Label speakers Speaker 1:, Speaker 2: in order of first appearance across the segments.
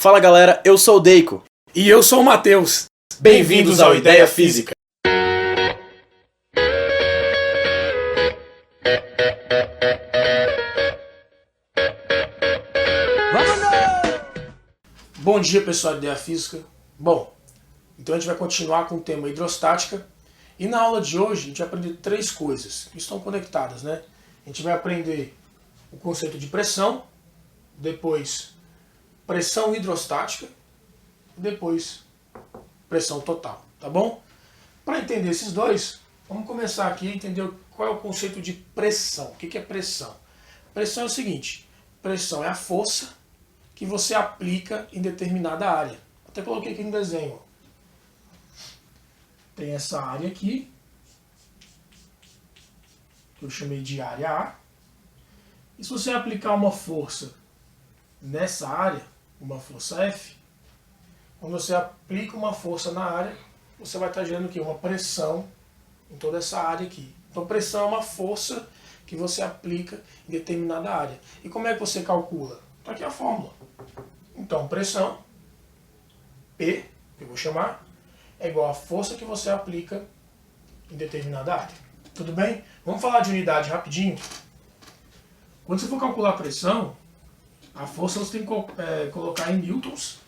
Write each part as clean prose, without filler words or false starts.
Speaker 1: Fala galera, eu sou o Deiko.
Speaker 2: E eu sou o Matheus.
Speaker 1: Bem-vindos ao Ideia Física.
Speaker 2: Bom dia, pessoal da Ideia Física. Bom, então a gente vai continuar com o tema hidrostática. E na aula de hoje a gente vai aprender três coisas que estão conectadas, né? A gente vai aprender o conceito de pressão, depois pressão hidrostática, depois pressão total, tá bom? Para entender esses dois, vamos começar aqui a entender qual é o conceito de pressão. O que é pressão? Pressão é o seguinte: pressão é a força que você aplica em determinada área. Até coloquei aqui no desenho. Tem essa área aqui, que eu chamei de área A. E se você aplicar uma força nessa área, uma força F, quando você aplica uma força na área, você vai estar gerando o quê? Uma pressão em toda essa área aqui. Então pressão é uma força que você aplica em determinada área. E como é que você calcula? Está aqui a fórmula. Então pressão, P, que eu vou chamar, é igual a força que você aplica em determinada área. Tudo bem? Vamos falar de unidade rapidinho. Quando você for calcular a pressão, a força você tem que colocar em newtons,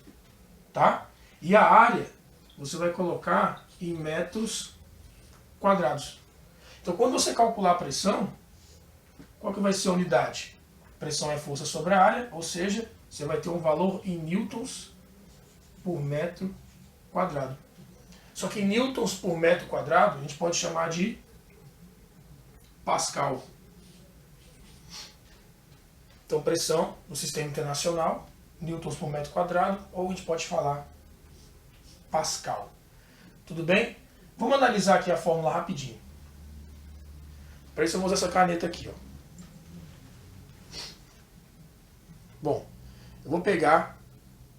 Speaker 2: tá? E a área você vai colocar em metros quadrados. Então quando você calcular a pressão, qual que vai ser a unidade? Pressão é força sobre a área, ou seja, você vai ter um valor em newtons por metro quadrado. Só que newtons por metro quadrado a gente pode chamar de pascal. Então pressão no sistema internacional, newtons por metro quadrado, ou a gente pode falar pascal. Tudo bem? Vamos analisar aqui a fórmula rapidinho. Para isso eu vou usar essa caneta aqui, ó. Bom, eu vou pegar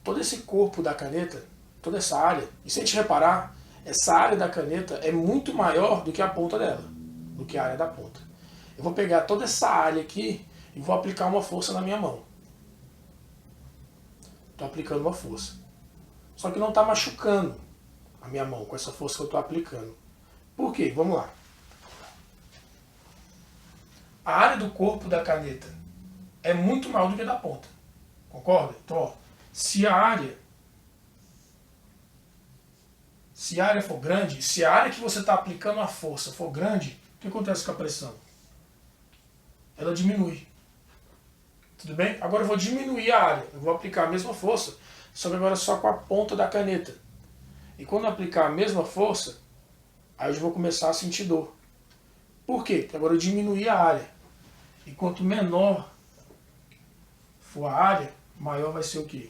Speaker 2: todo esse corpo da caneta, toda essa área, e se a gente reparar, essa área da caneta é muito maior do que a ponta dela, do que a área da ponta. Eu vou pegar toda essa área aqui e vou aplicar uma força na minha mão. Estou aplicando uma força. Só que não está machucando a minha mão com essa força que eu estou aplicando. Por quê? Vamos lá. A área do corpo da caneta é muito maior do que a da ponta. Concorda? Então, ó, se a área for grande, se a área que você está aplicando a força for grande, o que acontece com a pressão? Ela diminui. Tudo bem? Agora eu vou diminuir a área. Eu vou aplicar a mesma força, só que agora só com a ponta da caneta. E quando eu aplicar a mesma força, aí eu já vou começar a sentir dor. Por quê? Porque agora eu diminuí a área. E quanto menor for a área, maior vai ser o quê?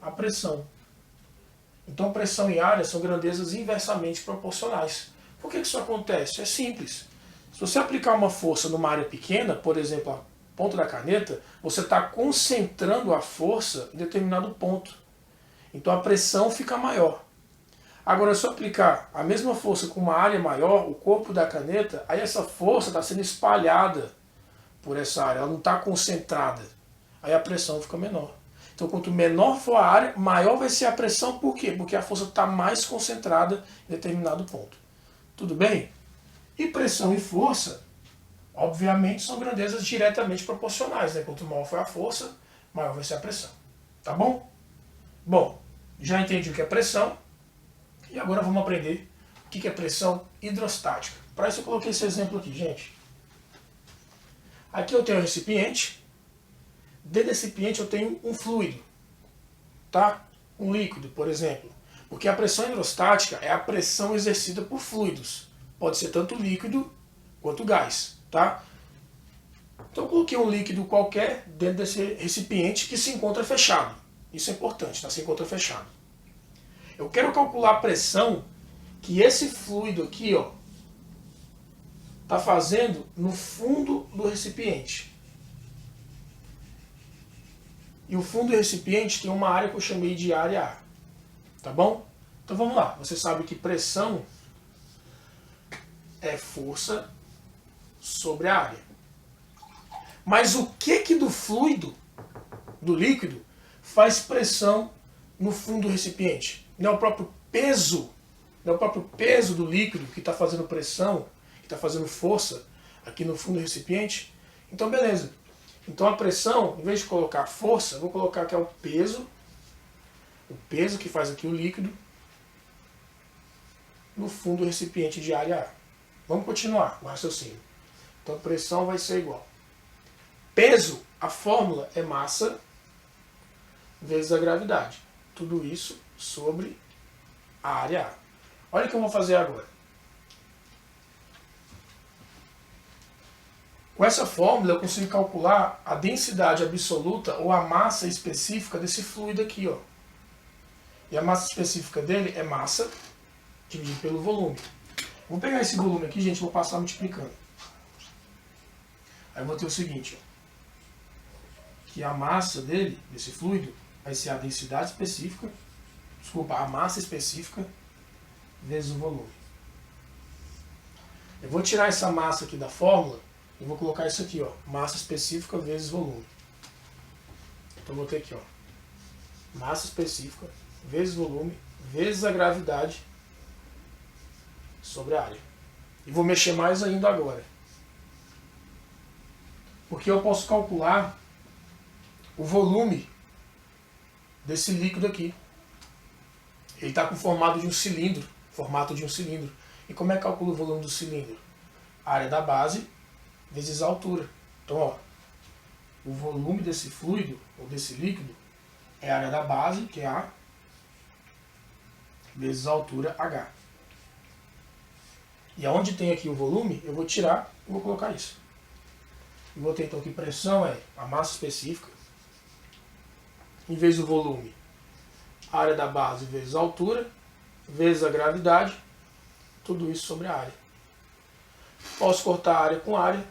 Speaker 2: A pressão. Então pressão e área são grandezas inversamente proporcionais. Por que isso acontece? É simples. Se você aplicar uma força numa área pequena, por exemplo, a ponta da caneta, você está concentrando a força em determinado ponto. Então a pressão fica maior. Agora, se eu aplicar a mesma força com uma área maior, o corpo da caneta, aí essa força está sendo espalhada por essa área, ela não está concentrada. Aí a pressão fica menor. Então quanto menor for a área, maior vai ser a pressão. Por quê? Porque a força está mais concentrada em determinado ponto. Tudo bem? E pressão e força, obviamente, são grandezas diretamente proporcionais, né? Quanto maior for a força, maior vai ser a pressão. Tá bom? Bom, já entendi o que é pressão. E agora vamos aprender o que é pressão hidrostática. Para isso eu coloquei esse exemplo aqui, gente. Aqui eu tenho um recipiente. Dentro desse recipiente eu tenho um fluido. Tá? Um líquido, por exemplo. Porque a pressão hidrostática é a pressão exercida por fluidos. Pode ser tanto líquido quanto gás. Tá? Então eu coloquei um líquido qualquer dentro desse recipiente que se encontra fechado. Isso é importante, tá? Se encontra fechado. Eu quero calcular a pressão que esse fluido aqui, ó, está fazendo no fundo do recipiente. E o fundo do recipiente tem uma área que eu chamei de área A. Tá bom? Então vamos lá. Você sabe que pressão é força sobre a área. Mas o que do fluido, do líquido, faz pressão no fundo do recipiente? Não é o próprio peso, não é o próprio peso do líquido que está fazendo pressão, que está fazendo força aqui no fundo do recipiente? Então beleza. Então a pressão, em vez de colocar força, eu vou colocar que é o peso que faz aqui o líquido no fundo do recipiente de área A. Vamos continuar o raciocínio. Então a pressão vai ser igual. Peso, a fórmula é massa vezes a gravidade. Tudo isso sobre a área A. Olha o que eu vou fazer agora. Com essa fórmula eu consigo calcular a densidade absoluta ou a massa específica desse fluido aqui, ó. E a massa específica dele é massa dividido pelo volume. Vou pegar esse volume aqui, gente, e vou passar multiplicando. Aí eu vou ter o seguinte, ó, que a massa dele, desse fluido, vai ser a densidade específica, desculpa, a massa específica vezes o volume. Eu vou tirar essa massa aqui da fórmula e vou colocar isso aqui, ó, massa específica vezes volume. Então eu vou ter aqui, ó, massa específica vezes volume vezes a gravidade sobre a área. E vou mexer mais ainda agora. Porque eu posso calcular o volume desse líquido aqui. Ele está com o formato de um cilindro. E como é que calcula o volume do cilindro? A área da base vezes a altura. Então, ó, o volume desse fluido, ou desse líquido, é a área da base, que é A, vezes a altura H. E aonde tem aqui o volume, eu vou tirar e vou colocar isso. E vou ter então que pressão é a massa específica, em vez do volume, a área da base vezes a altura, vezes a gravidade, tudo isso sobre a área. Posso cortar área com área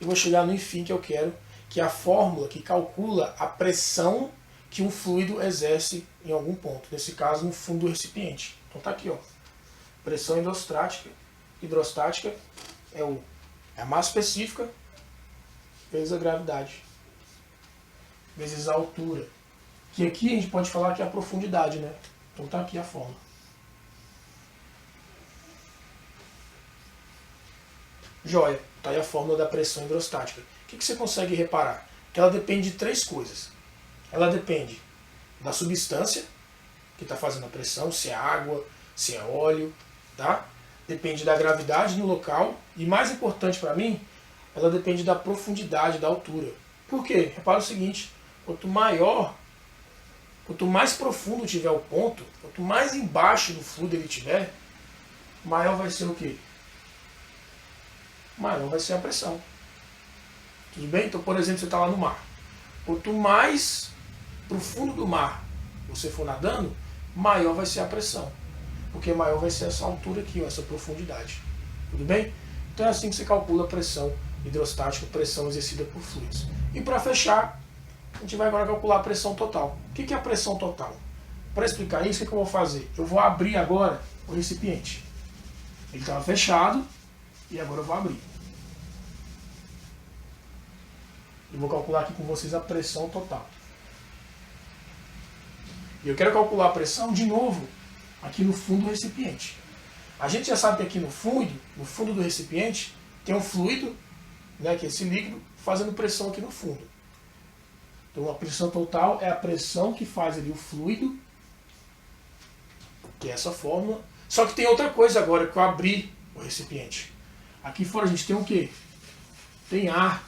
Speaker 2: e vou chegar no enfim que eu quero, que é a fórmula que calcula a pressão que um fluido exerce em algum ponto, nesse caso no fundo do recipiente. Então tá aqui, ó, pressão hidrostática é a massa específica vezes a gravidade, vezes a altura, que aqui a gente pode falar que é a profundidade, né? Então tá aqui a fórmula. Joia, tá aí a fórmula da pressão hidrostática. O que você consegue reparar? Que ela depende de três coisas. Ela depende da substância que está fazendo a pressão, se é água, se é óleo, tá? Depende da gravidade no local e, mais importante para mim, ela depende da profundidade, da altura. Por quê? Repara o seguinte, quanto mais profundo tiver o ponto, quanto mais embaixo do fluido ele tiver, maior vai ser o quê? Maior vai ser a pressão. Tudo bem? Então, por exemplo, você está lá no mar. Quanto mais pro fundo do mar você for nadando, maior vai ser a pressão. Porque maior vai ser essa altura aqui, ó, essa profundidade. Tudo bem? Então é assim que você calcula a pressão hidrostática, pressão exercida por fluidos. E para fechar, a gente vai agora calcular a pressão total. O que é a pressão total? Para explicar isso, o que eu vou fazer? Eu vou abrir agora o recipiente. Ele estava fechado e agora eu vou abrir. Eu vou calcular aqui com vocês a pressão total. E eu quero calcular a pressão de novo aqui no fundo do recipiente. A gente já sabe que aqui no fundo do recipiente, tem um fluido, né, que é esse líquido, fazendo pressão aqui no fundo. Então a pressão total é a pressão que faz ali o fluido, que é essa fórmula. Só que tem outra coisa agora, que eu abri o recipiente. Aqui fora a gente tem o quê? Tem ar.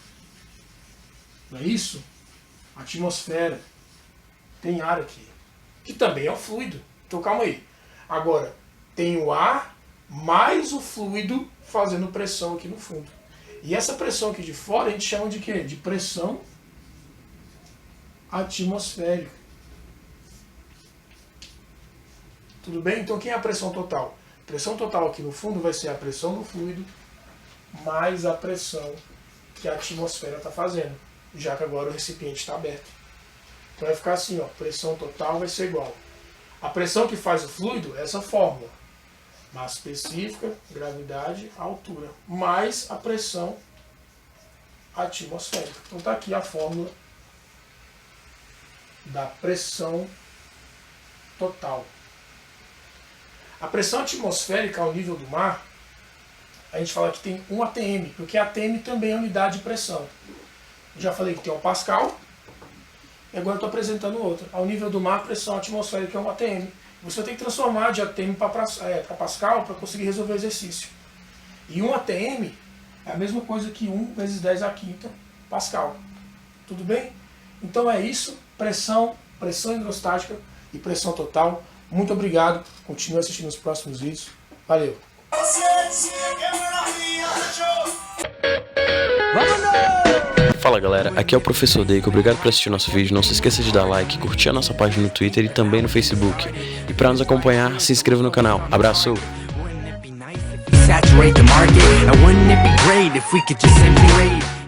Speaker 2: Não é isso? Atmosfera. Tem ar aqui. Que também é o fluido. Então calma aí. Agora, tem o ar mais o fluido fazendo pressão aqui no fundo. E essa pressão aqui de fora a gente chama de quê? De pressão atmosférica. Tudo bem? Então quem é a pressão total? A pressão total aqui no fundo vai ser a pressão do fluido mais a pressão que a atmosfera está fazendo, já que agora o recipiente está aberto. Então vai ficar assim, ó, pressão total vai ser igual. A pressão que faz o fluido é essa fórmula. Massa específica, gravidade, altura, mais a pressão atmosférica. Então está aqui a fórmula da pressão total. A pressão atmosférica ao nível do mar, a gente fala que tem 1 atm, porque atm também é unidade de pressão. Eu já falei que tem 1 pascal, e agora eu estou apresentando outra. Ao nível do mar, a pressão atmosférica é 1 atm. Você tem que transformar de atm para pascal para conseguir resolver o exercício. E 1 atm é a mesma coisa que 1 vezes 10 à quinta pascal. Tudo bem? Então é isso, pressão hidrostática e pressão total. Muito obrigado, continue assistindo os próximos vídeos. Valeu!
Speaker 1: Fala galera, aqui é o Professor Deico, obrigado por assistir nosso vídeo. Não se esqueça de dar like, curtir a nossa página no Twitter e também no Facebook. E para nos acompanhar, se inscreva no canal. Abraço!
Speaker 3: Saturate the market, and wouldn't it be great if we could just simply rate